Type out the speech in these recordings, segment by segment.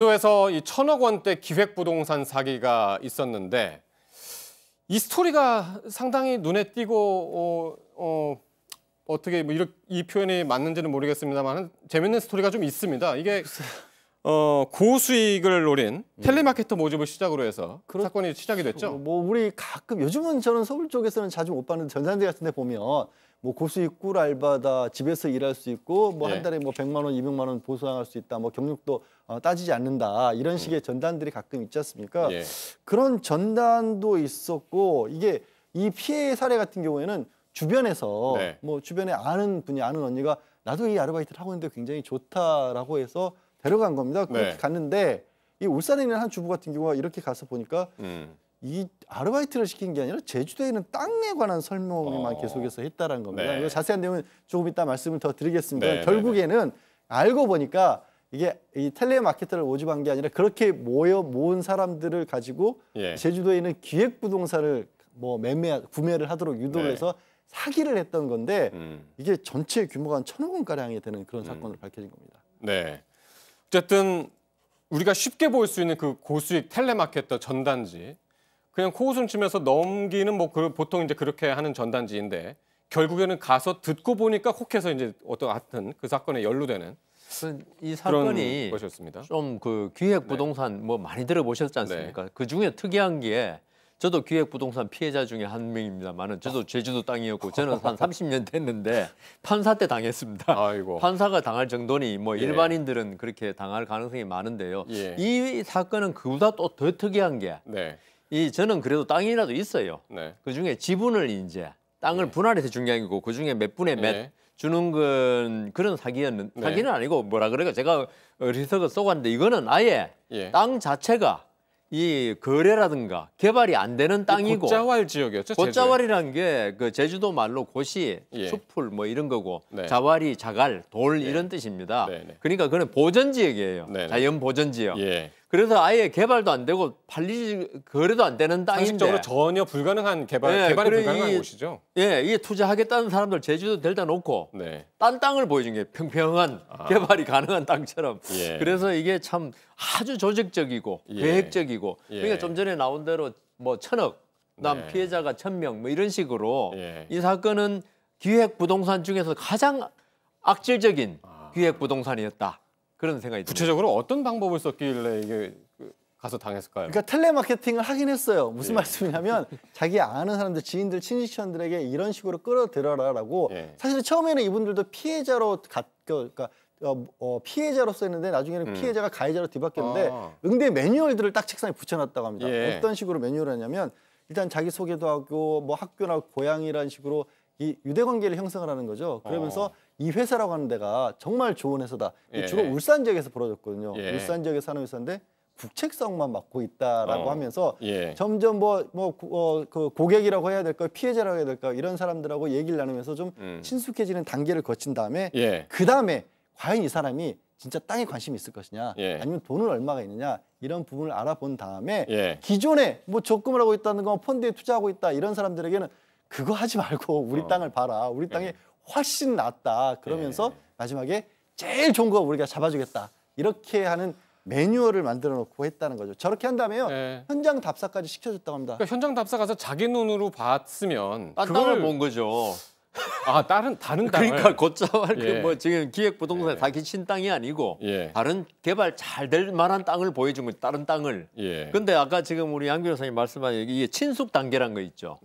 에서 이 1,000억 원대 기획부동산 사기가 있었는데 이 스토리가 상당히 눈에 띄고 어떻게 뭐 이 표현이 맞는지는 모르겠습니다만 재밌는 스토리가 좀 있습니다. 이게 고수익을 노린 텔레마케터 모집을 시작으로 해서 사건이 시작이 됐죠. 뭐 우리 가끔 요즘은 저는 서울 쪽에서는 자주 못 봤는데 전산대 같은 데 보면 뭐 고수익 꿀 알바다, 집에서 일할 수 있고 뭐 한 달에 뭐 100만 원, 200만 원 보상할 수 있다, 뭐 경력도 따지지 않는다 이런 식의 전단들이 가끔 있지 않습니까? 그런 전단도 있었고 이게 이 피해 사례 같은 경우에는 주변에서 뭐 주변에 아는 분이 아는 언니가 나도 이 아르바이트를 하고 있는데 굉장히 좋다라고 해서 데려간 겁니다. 그렇게 갔는데 이 울산에 있는 한 주부 같은 경우가 이렇게 가서 보니까 이 아르바이트를 시킨 게 아니라 제주도에 있는 땅에 관한 설명만 계속해서 했다라는 겁니다. 이거 자세한 내용은 조금 이따 말씀을 더 드리겠습니다. 결국에는 알고 보니까 이게 이 텔레마케터를 모집한 게 아니라 그렇게 모은 사람들을 가지고 제주도에 있는 기획부동산을 뭐 구매를 하도록 유도를 해서 사기를 했던 건데 이게 전체 규모가 한 1,000억 원가량이 되는 그런 사건으로 밝혀진 겁니다. 네. 어쨌든 우리가 쉽게 볼 수 있는 그 고수익 텔레마케터 전단지 그냥 코웃음 치면서 넘기는 뭐 보통 이제 그렇게 하는 전단지인데 결국에는 가서 듣고 보니까 혹해서 이제 하여튼 그 사건에 연루되는 이 사건이 것이었습니다. 좀 그 기획부동산 뭐 많이 들어보셨지 않습니까? 그 중에 특이한 게 저도 기획부동산 피해자 중에 한 명입니다만은 저도 제주도 땅이었고 저는 한 30년 됐는데 판사 때 당했습니다. 아이고. 판사가 당할 정도니 뭐 일반인들은 그렇게 당할 가능성이 많은데요. 이 사건은 그보다 또 더 특이한 게 저는 그래도 땅이라도 있어요. 그 중에 지분을 이제 땅을 분할해서 준 게 아니고 그 중에 몇 분의 몇 주는 건 그런 사기는 아니고 뭐라 그래요? 제가 어리석어 쏘았는데 이거는 아예 땅 자체가 이 거래라든가 개발이 안 되는 땅이고 곶자왈 지역이었죠. 곶자왈이라는 게 그 제주도 말로 고시, 숲풀 뭐 이런 거고 자왈이 자갈, 돌 이런 뜻입니다. 그러니까 그건 보전 지역이에요. 자연 보전 지역. 그래서 아예 개발도 안 되고 거래도 안 되는 땅인데 상식적으로 전혀 불가능한 개발이 불가능한 곳이죠. 이게 투자하겠다는 사람들 제주도 데려다 놓고 딴 땅을 보여준 게 평평한 개발이 가능한 땅처럼. 그래서 이게 참 아주 조직적이고 계획적이고 그러니까 좀 전에 나온 대로 뭐 1,000억, 그다음 피해자가 1,000명 뭐 이런 식으로 이 사건은 기획부동산 중에서 가장 악질적인 기획부동산이었다. 그런 생각이 듭니다. 구체적으로 어떤 방법을 썼길래 이게 가서 당했을까요? 그러니까 텔레마케팅을 하긴 했어요. 무슨 말씀이냐면 자기 아는 사람들, 지인들, 친지연들에게 이런 식으로 끌어들여라라고 사실 처음에는 이분들도 피해자로 피해자로서 했는데 나중에는 피해자가 가해자로 뒤바뀌었는데 응대 매뉴얼들을 딱 책상에 붙여놨다고 합니다. 어떤 식으로 매뉴얼을 하냐면 일단 자기 소개도 하고 뭐 학교나 고향이라는 식으로 이 유대관계를 형성을 하는 거죠. 그러면서 이 회사라고 하는 데가 정말 좋은 회사다. 주로 울산 지역에서 벌어졌거든요. 울산 지역에서 하는 회사인데 국책성만 맡고 있다라고 하면서 점점 그 고객이라고 해야 될까, 피해자라고 해야 될까 이런 사람들하고 얘기를 나누면서 좀 친숙해지는 단계를 거친 다음에 그 다음에 과연 이 사람이 진짜 땅에 관심이 있을 것이냐, 아니면 돈은 얼마가 있느냐 이런 부분을 알아본 다음에 기존에 뭐 적금을 하고 있다는 거, 펀드에 투자하고 있다 이런 사람들에게는 그거 하지 말고 우리 땅을 봐라. 우리 땅이 훨씬 낫다. 그러면서 마지막에 제일 좋은 거 우리가 잡아주겠다. 이렇게 하는 매뉴얼을 만들어 놓고 했다는 거죠. 저렇게 한다면 현장 답사까지 시켜줬다고 합니다. 그러니까 현장 답사 가서 자기 눈으로 봤으면 땅을 본 거죠. 다른 땅을. 그러니까 곶자왈 뭐 지금 기획부동산 사기 친 땅이 아니고 다른 개발 잘 될 만한 땅을 보여준 거죠. 다른 땅을. 근데 아까 지금 우리 양 변호사님 말씀하신 이게 친숙 단계란 거 있죠.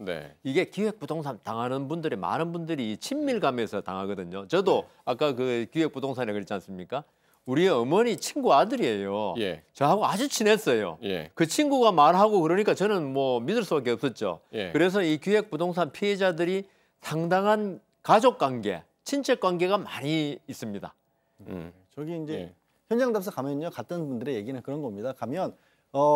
이게 기획부동산 당하는 분들이 많은 분들이 친밀감에서 당하거든요. 저도 아까 그 기획부동산에 그랬지 않습니까? 우리 어머니 친구 아들이에요. 저하고 아주 친했어요. 그 친구가 말하고 그러니까 저는 뭐 믿을 수밖에 없었죠. 그래서 이 기획부동산 피해자들이 상당한 가족관계, 친척관계가 많이 있습니다. 저기 이제 현장 답사 가면요, 갔던 분들의 얘기는 그런 겁니다. 가면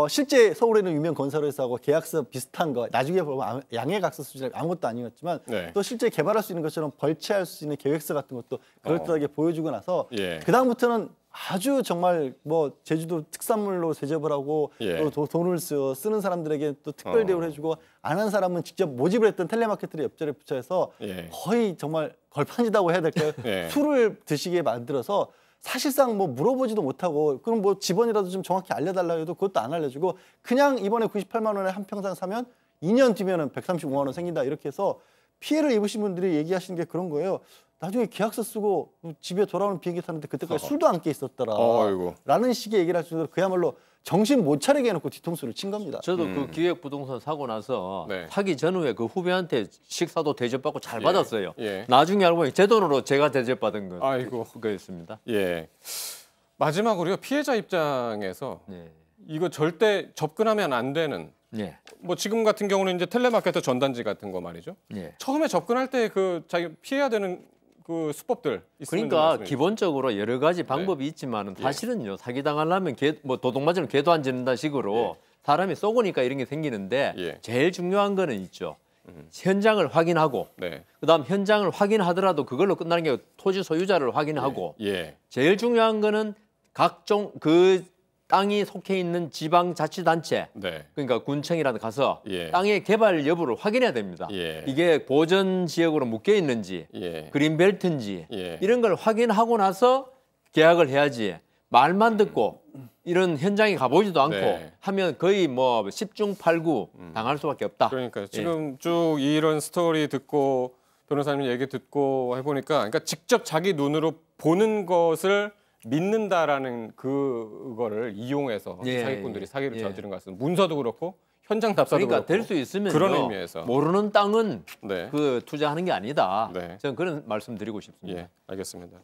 실제 서울에 있는 유명 건설회사하고 계약서 비슷한 거 나중에 보면 양해각서 수준이 아무것도 아니었지만 또 실제 개발할 수 있는 것처럼 벌채할 수 있는 계획서 같은 것도 그럴듯하게 보여주고 나서 그 다음부터는 아주 정말 뭐 제주도 특산물로 대접을 하고 또 돈을 쓰는 사람들에게 또 특별 대우를 해주고 안 한 사람은 직접 모집을 했던 텔레마케터를 옆자리에 붙여서 거의 정말 걸판지다고 해야 될까요? 술을 드시게 만들어서 사실상 뭐 물어보지도 못하고 그럼 뭐 집원이라도 좀 정확히 알려달라고 해도 그것도 안 알려주고 그냥 이번에 98만 원에 한 평당 사면 2년 뒤면은 135만 원 생긴다 이렇게 해서 피해를 입으신 분들이 얘기하시는 게 그런 거예요. 나중에 계약서 쓰고 집에 돌아오는 비행기 타는데 그때까지 술도 안 깨 있었더라. 라는 식의 얘기를 할 정도로 그야말로 정신 못 차리게 해놓고 뒤통수를 친 겁니다. 저도 그 기획부동산 사고 나서 사기 전후에 그 후배한테 식사도 대접받고 잘 받았어요. 나중에 알고 보니 제 돈으로 제가 대접받은 거였습니다. 예. 마지막으로요. 피해자 입장에서 이거 절대 접근하면 안 되는 뭐 지금 같은 경우는 이제 텔레마케터 전단지 같은 거 말이죠. 처음에 접근할 때 그 자기 피해야 되는 그 수법들 있으면 그러니까 기본적으로 여러 가지 방법이 있지만은 사실은요 사기 당하려면 뭐 도둑 맞으면 개도 안 짖는다 식으로 사람이 쏘고니까 이런 게 생기는데 제일 중요한 거는 있죠. 현장을 확인하고 그다음 현장을 확인하더라도 그걸로 끝나는 게 토지 소유자를 확인하고 제일 중요한 거는 각종 그 땅이 속해 있는 지방자치단체, 그러니까 군청이라도 가서 땅의 개발 여부를 확인해야 됩니다. 이게 보전 지역으로 묶여 있는지, 그린벨트인지 이런 걸 확인하고 나서 계약을 해야지. 말만 듣고 이런 현장에 가보지도 않고 하면 거의 뭐 10중 8구 당할 수밖에 없다. 그러니까 지금 쭉 이런 스토리 듣고 변호사님 얘기 듣고 해보니까 그러니까 직접 자기 눈으로 보는 것을 믿는다라는 그거를 이용해서 사기꾼들이 사기를 저지른 것 같습니다. 문서도 그렇고 현장 답사도 그러니까 그렇고 될 수 있으면 그런 의미에서 모르는 땅은 그 투자하는 게 아니다. 저는 그런 말씀 드리고 싶습니다. 알겠습니다.